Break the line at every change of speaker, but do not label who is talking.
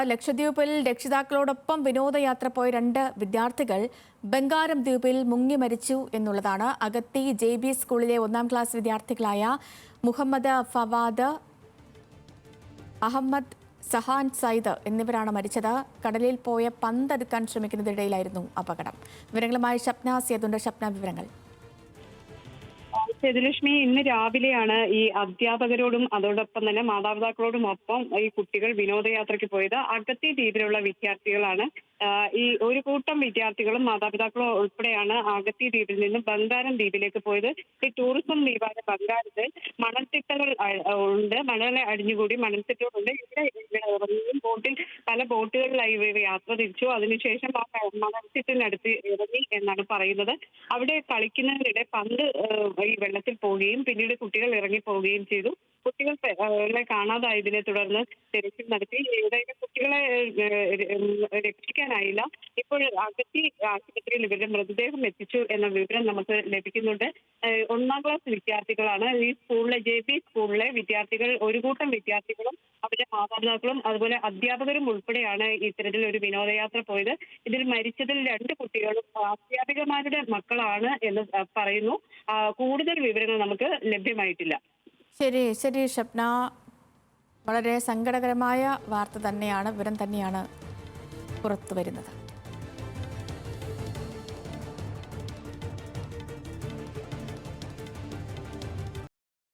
ലക്ഷദ്വീപിൽ രക്ഷിതാക്കളോടൊപ്പം വിനോദയാത്ര പോയ 2 വിദ്യാർത്ഥികൾ ബംഗാരം ദ്വീപിൽ മുങ്ങി മരിച്ചു എന്നുള്ളതാണ്. അഗത്തി JB സ്കൂളിലെ 1ാം ക്ലാസ് വിദ്യാർത്ഥികളായ മുഹമ്മദ് ഫവാദ്, അഹമ്മദ് സഹാൻ സയ്യിദ് എന്നിവരാണ് മരിച്ചത്. കടലിൽ പോയ പന്തെടുക്കാൻ ശ്രമിക്കുന്നതിനിടയിലായിരുന്നു അപകടം. വിവരങ്ങളുമായി ഷപ്ന സിയദുണ്ട്. ഷപ്ന, വിവരങ്ങൾ.
സേതുലക്ഷ്മി, ഇന്ന് രാവിലെയാണ് ഈ അധ്യാപകരോടും അതോടൊപ്പം തന്നെ മാതാപിതാക്കളോടും ഒപ്പം ഈ കുട്ടികൾ വിനോദയാത്രയ്ക്ക് പോയത്. അഗത്തി ദ്വീപിലുള്ള വിദ്യാർത്ഥികളാണ്. ഈ ഒരു കൂട്ടം വിദ്യാർത്ഥികളും മാതാപിതാക്കളും ഉൾപ്പെടെയാണ് അഗത്തി ദ്വീപിൽ നിന്നും ബംഗാരം ദ്വീപിലേക്ക് പോയത്. ഈ ടൂറിസം ദ്വീപായ ബംഗാരത്ത് മണൽത്തിട്ടകൾ ഉണ്ട്, മണൽ അടിഞ്ഞുകൂടി മണൽത്തിട്ടകളുണ്ട്. ഇവിടെ ബോട്ടിൽ പല ബോട്ടുകളിലായി ഇവർ യാത്ര തിരിച്ചു. അതിനുശേഷം ആ മണൽത്തിട്ടിനടുത്ത് ഇറങ്ങി എന്നാണ് പറയുന്നത്. അവിടെ കളിക്കുന്നതിനിടെ പന്ത് ഈ വെള്ളത്തിൽ പോവുകയും പിന്നീട് കുട്ടികൾ ഇറങ്ങി പോവുകയും ചെയ്തു. കുട്ടികളെ കാണാതായതിനെ തുടർന്ന് തിരച്ചിൽ നടത്തി. ഏതായാലും കുട്ടികളെ രക്ഷിക്കാനായില്ല. ഇപ്പോൾ അഗത്തി ആശുപത്രിയിൽ ഇവരുടെ മൃതദേഹം എത്തിച്ചു എന്ന വിവരം നമുക്ക് ലഭിക്കുന്നുണ്ട്. 1ാം ക്ലാസ് വിദ്യാർത്ഥികളാണ് ഈ സ്കൂളിലെ JB സ്കൂളിലെ വിദ്യാർത്ഥികൾ. ഒരു കൂട്ടം വിദ്യാർത്ഥികളും അവരുടെ മാതാപിതാക്കളും അതുപോലെ അധ്യാപകരും ഉൾപ്പെടെയാണ് ഇത്തരത്തിൽ ഒരു വിനോദയാത്ര പോയത്. ഇതിൽ മരിച്ചതിൽ 2 കുട്ടികളും അധ്യാപികമാരുടെ മക്കളാണ് എന്ന് പറയുന്നു. കൂടുതൽ വിവരങ്ങൾ നമുക്ക് ലഭ്യമായിട്ടില്ല.
ശരി ഷപ്ന, വളരെ സങ്കടകരമായ വാർത്ത തന്നെയാണ്, വിവരം തന്നെയാണ് പുറത്തു വരുന്നത്.